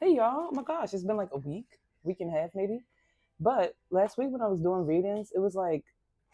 Hey y'all, oh my gosh, it's been like a week and a half maybe. But last week when I was doing readings, it was like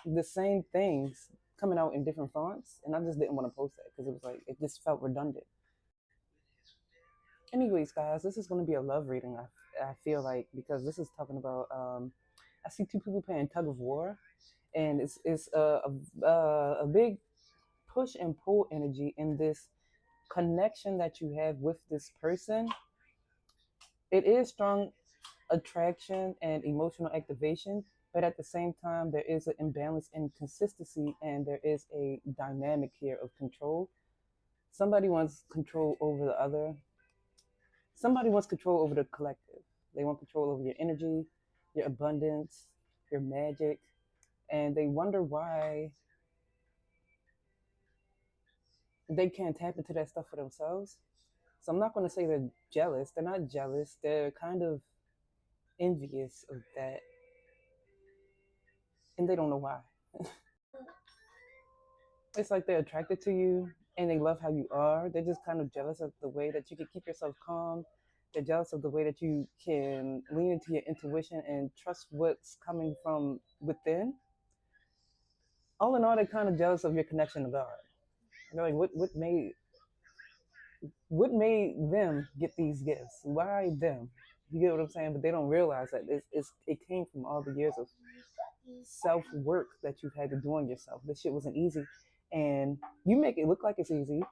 the same things coming out in different fonts, and I just didn't want to post that because it was like it just felt redundant. Anyways, guys, this is going to be a love reading. I feel like because this is talking about I see two people playing tug of war, and it's a big push and pull energy in this connection that you have with this person. It is strong attraction and emotional activation, but at the same time, there is an imbalance in consistency and there is a dynamic here of control. Somebody wants control over the other, somebody wants control over the collective. They want control over your energy, your abundance, your magic, and they wonder why they can't tap into that stuff for themselves. So I'm not going to say they're jealous. They're not jealous. They're kind of envious of that, and they don't know why. It's like they're attracted to you and they love how you are. They're just kind of jealous of the way that you can keep yourself calm. They're jealous of the way that you can lean into your intuition and trust what's coming from within. All in all, they're kind of jealous of your connection to God. They're like, what made them get these gifts? Why them? You get what I'm saying? But they don't realize that it came from all the years of self work that you've had to do on yourself. This shit wasn't easy, and you make it look like it's easy.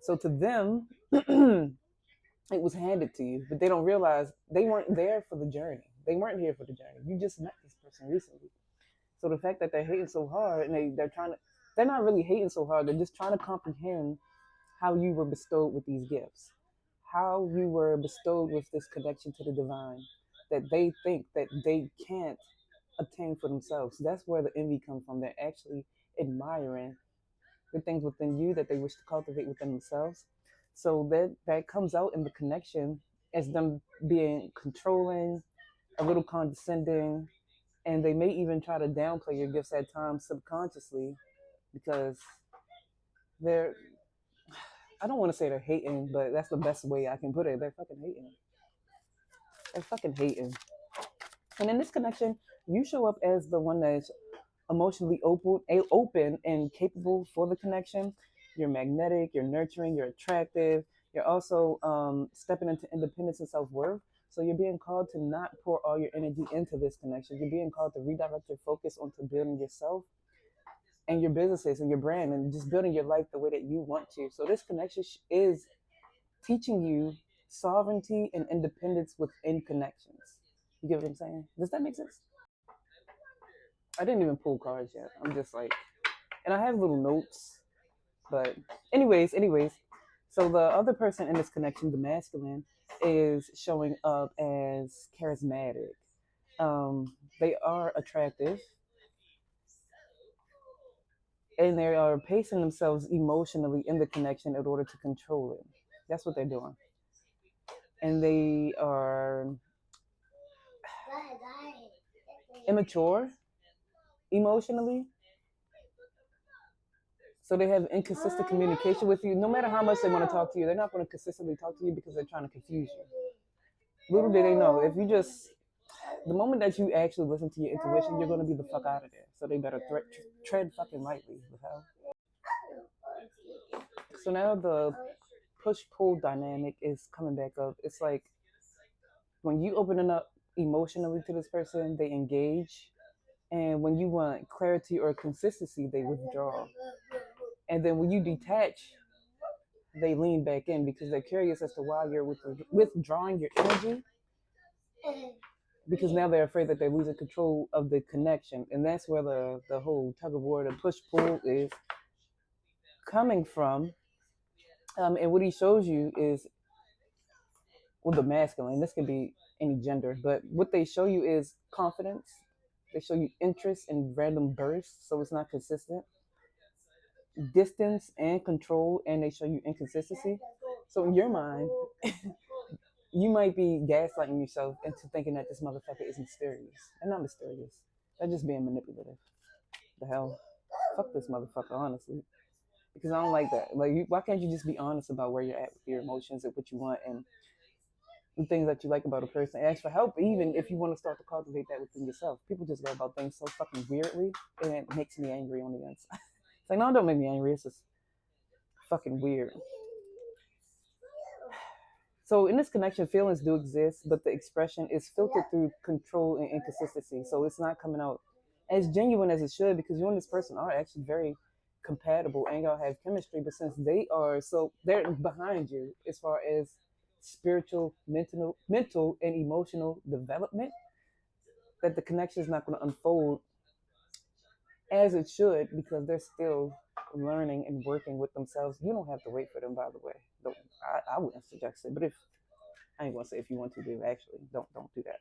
So to them, it was handed to you, but they don't realize they weren't there for the journey. They weren't here for the journey. You just met this person recently. So the fact that they're hating so hard and they're not really hating so hard. They're just trying to comprehend how you were bestowed with these gifts, how you were bestowed with this connection to the divine that they think that they can't obtain for themselves. That's where the envy comes from. They're actually admiring the things within you that they wish to cultivate within themselves. So that comes out in the connection as them being controlling, a little condescending, and they may even try to downplay your gifts at times subconsciously because they're I don't want to say they're hating, but that's the best way I can put it. They're fucking hating. They're fucking hating. And in this connection, you show up as the one that's emotionally open and capable for the connection. You're magnetic, you're nurturing, you're attractive. You're also stepping into independence and self worth. So you're being called to not pour all your energy into this connection. You're being called to redirect your focus onto building yourself and your businesses and your brand and just building your life the way that you want to. So this connection is teaching you sovereignty and independence within connections. You get what I'm saying? Does that make sense? I didn't even pull cards yet. I'm just like, and I have little notes, but anyways. So the other person in this connection, the masculine, is showing up as charismatic. They are attractive, and they are pacing themselves emotionally in the connection in order to control it. That's what they're doing, and they are immature emotionally. So they have inconsistent communication with you. No matter how much they want to talk to you, they're not going to consistently talk to you because they're trying to confuse you. Little do they know, if you just, the moment that you actually listen to your intuition, you're going to be the fuck out of there. So they better tread fucking lightly. The hell? So now the push pull dynamic is coming back up. It's like when you opening up emotionally to this person, they engage. And when you want clarity or consistency, they withdraw. And then when you detach, they lean back in because they're curious as to why you're withdrawing your energy, because now they're afraid that they're losing control of the connection. And that's where the whole tug of war, the push pull is coming from. And what he shows you is, well, the masculine, this can be any gender, but what they show you is confidence. They show you interest in random bursts, so it's not consistent, distance and control, and they show you inconsistency. So in your mind, you might be gaslighting yourself into thinking that this motherfucker is mysterious. They're not mysterious. They're just being manipulative. The hell? Fuck this motherfucker, honestly. Because I don't like that. Like, why can't you just be honest about where you're at with your emotions and what you want? And the things that you like about a person. Ask for help, even if you want to start to cultivate that within yourself. People just go about things so fucking weirdly, and it makes me angry on the inside. It's like, no, don't make me angry. It's just fucking weird. So in this connection, feelings do exist, but the expression is filtered through control and inconsistency. So it's not coming out as genuine as it should, because you and this person are actually very compatible and y'all have chemistry. But since they are, so they're behind you as far as spiritual, mental and emotional development, that the connection is not going to unfold as it should, because they're still learning and working with themselves. You don't have to wait for them, by the way. Don't, I wouldn't suggest it, but if I ain't gonna say if you want to do, actually don't do that.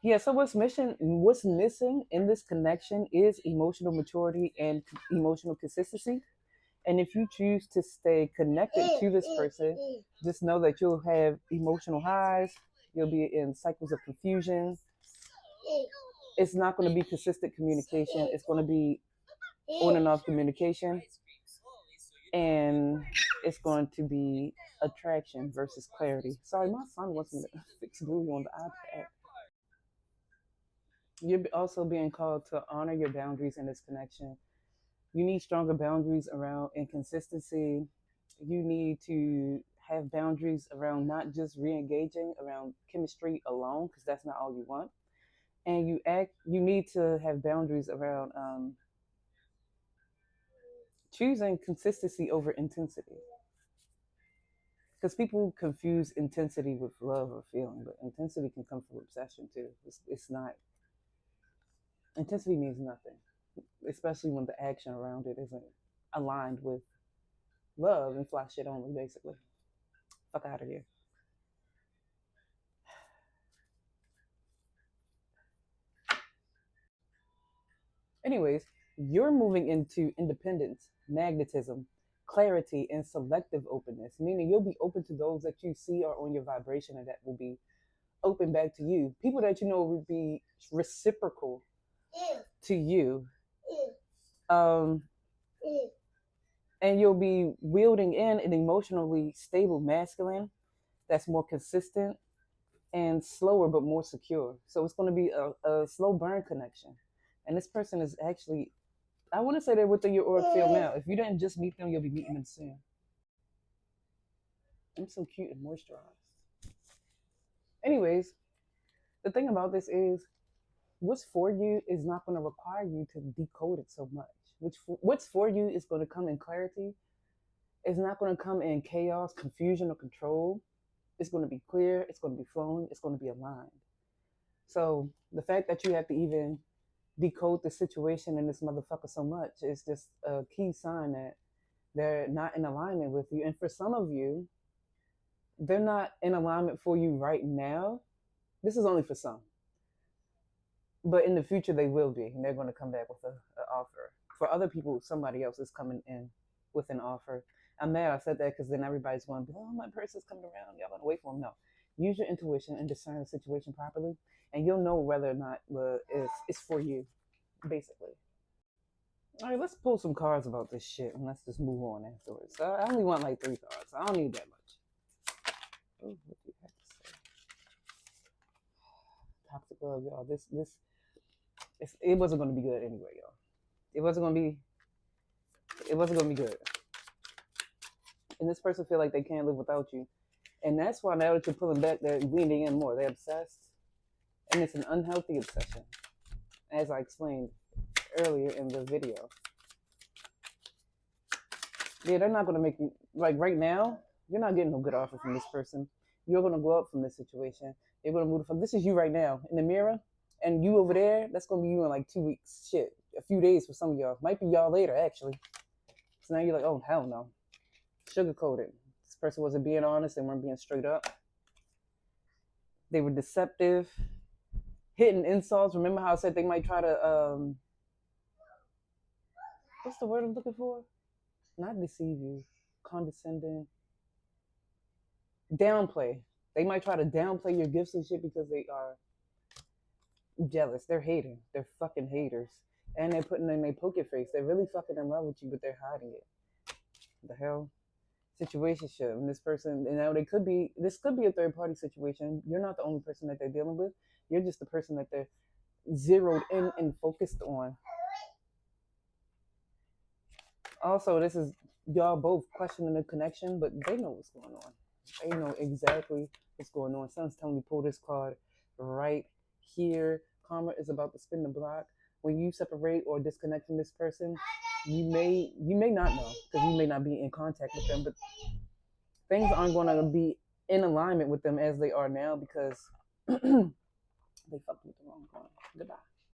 Yeah, so what's missing in this connection is emotional maturity and emotional consistency. And if you choose to stay connected to this person, just know that you'll have emotional highs, you'll be in cycles of confusion. It's not going to be consistent communication, it's going to be on and off communication, and it's going to be attraction versus clarity. Sorry, my son wants me to fix Bluey on the iPad. You're also being called to honor your boundaries in this connection. You need stronger boundaries around inconsistency. You need to have boundaries around not just re-engaging around chemistry alone, because that's not all you want. And you need to have boundaries around choosing consistency over intensity, because people confuse intensity with love or feeling, but intensity can come from obsession too. It's not, intensity means nothing, especially when the action around it isn't aligned with love and fly shit only, basically. Fuck out of here. Anyways, you're moving into independence, magnetism, clarity, and selective openness, meaning you'll be open to those that you see are on your vibration and that will be open back to you. People that you know will be reciprocal to you. Um, and you'll be wielding in an emotionally stable masculine that's more consistent and slower but more secure. So it's going to be a slow burn connection. And this person is actually, I want to say they're within your auric field now. If you didn't just meet them, you'll be meeting them soon. I'm so cute and moisturized. Anyways, the thing about this is, what's for you is not going to require you to decode it so much. What's for you is going to come in clarity. It's not going to come in chaos, confusion, or control. It's going to be clear. It's going to be flowing. It's going to be aligned. So the fact that you have to even decode the situation in this motherfucker so much is just a key sign that they're not in alignment with you. And for some of you, they're not in alignment for you right now. This is only for some. But in the future, they will be. And they're going to come back with an offer. For other people, somebody else is coming in with an offer. I'm mad I said that, because then everybody's going to be, oh, my person's coming around. Y'all going to wait for him. No. Use your intuition and discern the situation properly. And you'll know whether or not it's for you, basically. All right, let's pull some cards about this shit, and let's just move on afterwards. I only want like 3 cards. I don't need that much. Oh, what do you have to say? Toxic love, y'all. It wasn't going to be good anyway, y'all. It wasn't going to be good. And this person feel like they can't live without you. And that's why now that you're pulling back, they're leaning in more. They're obsessed. And it's an unhealthy obsession, as I explained earlier in the video. Yeah, they're not going to make you, like right now, you're not getting no good offer from this person. You're going to go up from this situation. You're going to move the fuck. This is you right now in the mirror. And you over there, that's going to be you in like 2 weeks. Shit, a few days for some of y'all. Might be y'all later, actually. So now you're like, oh, hell no. Sugarcoated. This person wasn't being honest. They weren't being straight up. They were deceptive. Hitting insults. Remember how I said they might try to, what's the word I'm looking for? Not deceive you. Condescending. Downplay. They might try to downplay your gifts and shit because they are jealous. They're hating. They're fucking haters. And they're putting in their poker face. They're really fucking in love with you, but they're hiding it. The hell? Situationship. And this person, and now this could be a third party situation. You're not the only person that they're dealing with. You're just the person that they're zeroed in and focused on. Also, this is y'all both questioning the connection, but they know what's going on. They know exactly what's going on. Someone's telling me pull this card right here. Karma is about to spin the block. When you separate or disconnect from this person, you may not know because you may not be in contact with them, but things aren't going to be in alignment with them as they are now because they fucked with the wrong card. Goodbye.